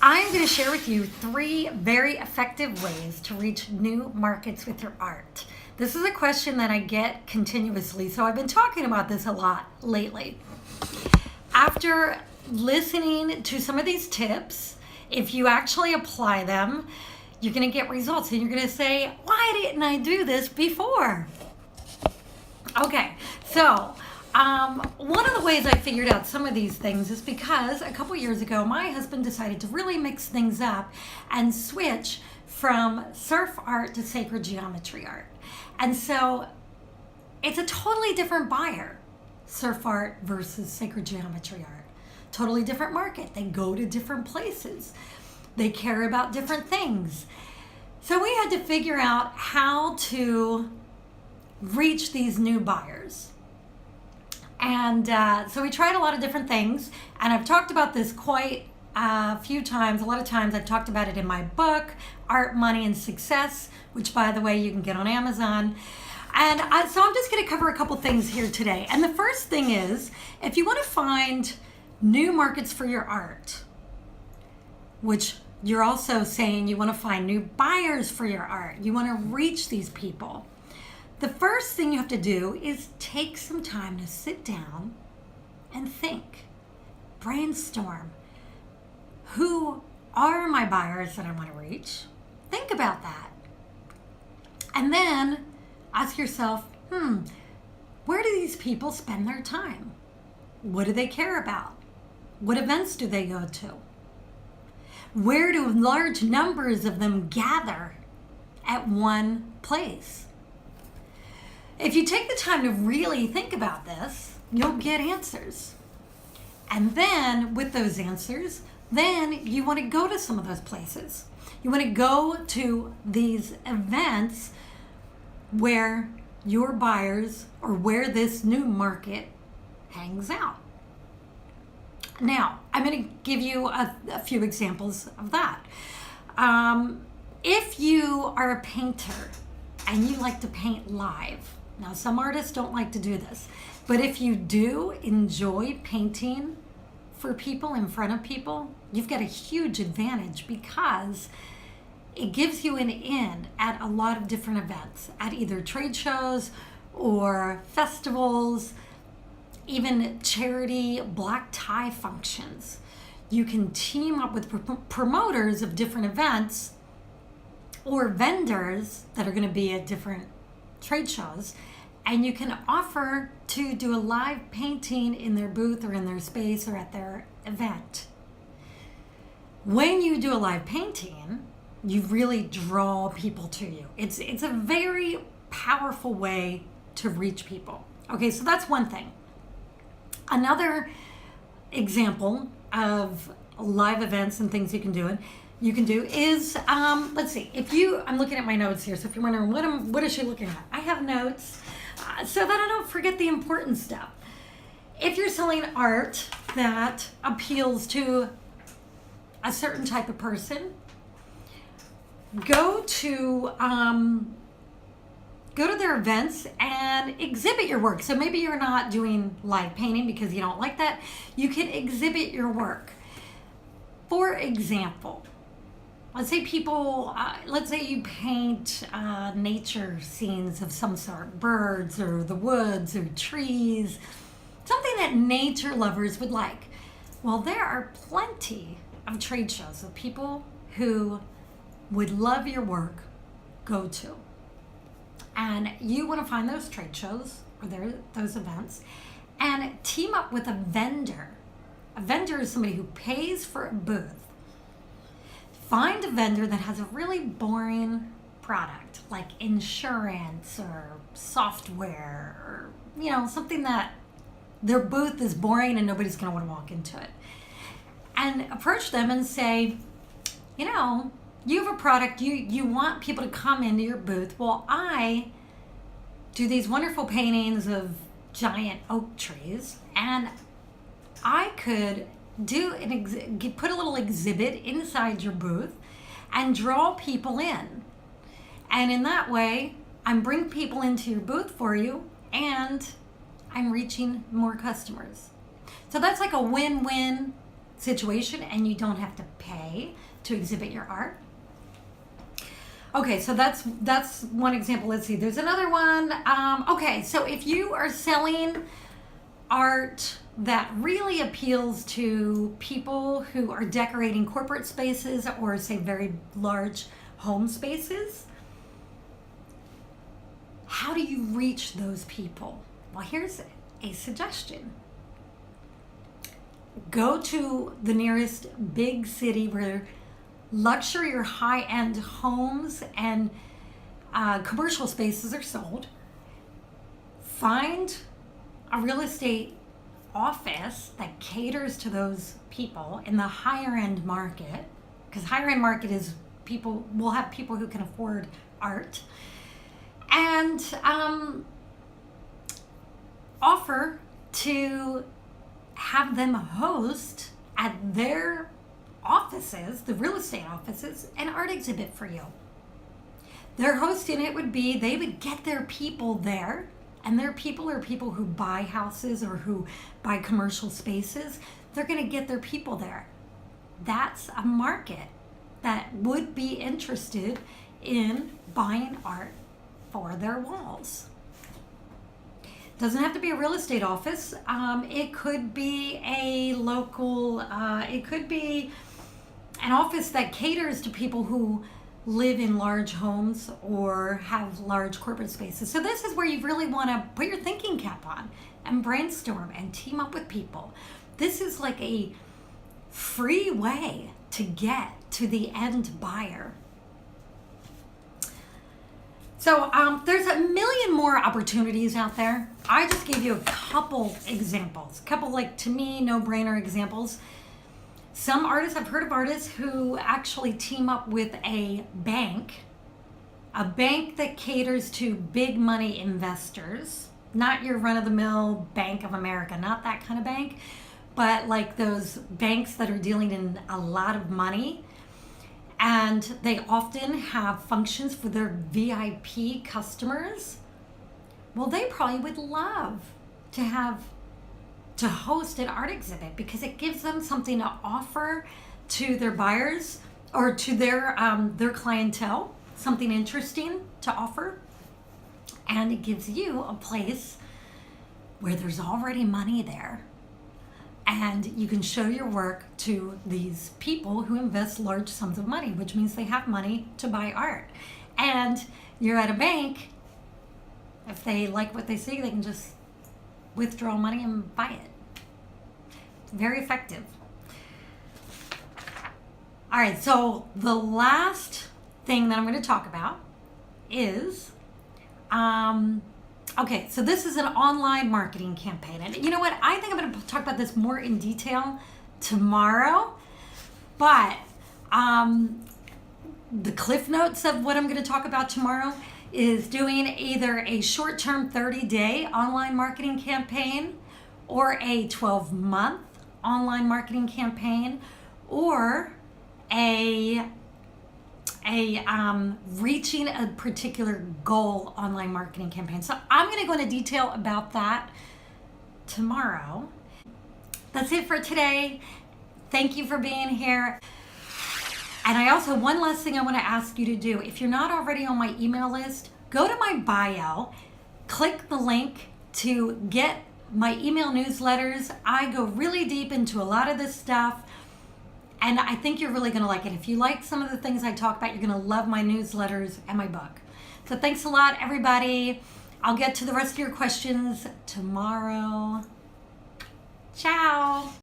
I'm going to share with you 3 very effective ways to reach new markets with your art. This is a question that I get continuously, so I've been talking about this a lot lately. After listening to some of these tips, if you actually apply them, you're going to get results and you're going to say, why didn't I do this before? Okay, so one of the ways I figured out some of these things is because a couple years ago, my husband decided to really mix things up and switch from surf art to sacred geometry art. And so it's a totally different buyer, surf art versus sacred geometry art. Totally different market. They go to different places. They care about different things. So we had to figure out how to reach these new buyers. And so we tried a lot of different things, and I've talked about this quite a few times. A lot of times I've talked about it in my book, Art, Money, and Success, which, by the way, you can get on Amazon. And so I'm just going to cover a couple things here today. And the first thing is, if you want to find new markets for your art, which you're also saying you want to find new buyers for your art, you want to reach these people, the first thing you have to do is take some time to sit down and think. Brainstorm. Who are my buyers that I want to reach? Think about that. And then ask yourself, where do these people spend their time? What do they care about? What events do they go to? Where do large numbers of them gather at one place? If you take the time to really think about this, you'll get answers. And then with those answers, then you want to go to some of those places. You want to go to these events where your buyers or where this new market hangs out. Now, I'm going to give you a few examples of that. If you are a painter and you like to paint live, now some artists don't like to do this, but if you do enjoy painting for people, in front of people, you've got a huge advantage because it gives you an in at a lot of different events, at either trade shows or festivals, even charity black tie functions. You can team up with promoters of different events or vendors that are going to be at different trade shows, and you can offer to do a live painting in their booth or in their space or at their event. When you do a live painting, you really draw people to you. It's a very powerful way to reach people. Okay, so that's one thing. Another example of live events and things you can do is, let's see, I'm looking at my notes here, so if you're wondering what is she looking at? I have notes so that I don't forget the important stuff. If you're selling art that appeals to a certain type of person, go to their events and exhibit your work. So maybe you're not doing live painting because you don't like that. You can exhibit your work. For example, let's say you paint nature scenes of some sort, birds or the woods or trees, something that nature lovers would like. Well, there are plenty of trade shows of people who would love your work, go to. And you want to find those trade shows or those events and team up with a vendor. A vendor is somebody who pays for a booth. Find a vendor that has a really boring product like insurance or software or something that their booth is boring and nobody's going to want to walk into it. And approach them and say, you have a product, you want people to come into your booth. Well, I do these wonderful paintings of giant oak trees, and I could put a little exhibit inside your booth and draw people in. And in that way, I'm bringing people into your booth for you, and I'm reaching more customers. So that's like a win-win situation and you don't have to pay to exhibit your art. Okay, so that's one example. Let's see, there's another one. Okay, so if you are selling art that really appeals to people who are decorating corporate spaces or say very large home spaces, how do you reach those people? Well, here's a suggestion. Go to the nearest big city where luxury or high-end homes and commercial spaces are sold. Find a real estate office that caters to those people in the higher end market, because higher end market is people will have people who can afford art, and offer to have them host at their offices, the real estate offices, an art exhibit for you. Their hosting it would be, they would get their people there, and their people are people who buy houses or who buy commercial spaces. They're going to get their people there. That's a market that would be interested in buying art for their walls. Doesn't have to be a real estate office. It could be a local, it could be an office that caters to people who live in large homes or have large corporate spaces. So this is where you really want to put your thinking cap on and brainstorm and team up with people. This is like a free way to get to the end buyer. So there's a million more opportunities out there. I just gave you a couple examples, couple like to me no-brainer examples. Some artists, I've heard of artists who actually team up with a bank that caters to big money investors, not your run-of-the-mill Bank of America, not that kind of bank, but like those banks that are dealing in a lot of money. And they often have functions for their VIP customers. Well, they probably would love to host an art exhibit because it gives them something to offer to their buyers or to their clientele, something interesting to offer. And it gives you a place where there's already money there. And you can show your work to these people who invest large sums of money, which means they have money to buy art. And you're at a bank, if they like what they see, they can just withdraw money and buy it. Very effective. All right, so the last thing that I'm going to talk about is okay, so this is an online marketing campaign. And you know what? I think I'm going to talk about this more in detail tomorrow. But the cliff notes of what I'm going to talk about tomorrow is doing either a short-term 30-day online marketing campaign or a 12-month online marketing campaign or reaching a particular goal online marketing campaign. So I'm going to go into detail about that tomorrow. That's it for today. Thank you for being here. And I also, one last thing I want to ask you to do, if you're not already on my email list, go to my bio, click the link to get my email newsletters. I go really deep into a lot of this stuff. And I think you're really going to like it. If you like some of the things I talk about, you're going to love my newsletters and my book. So thanks a lot, everybody. I'll get to the rest of your questions tomorrow. Ciao.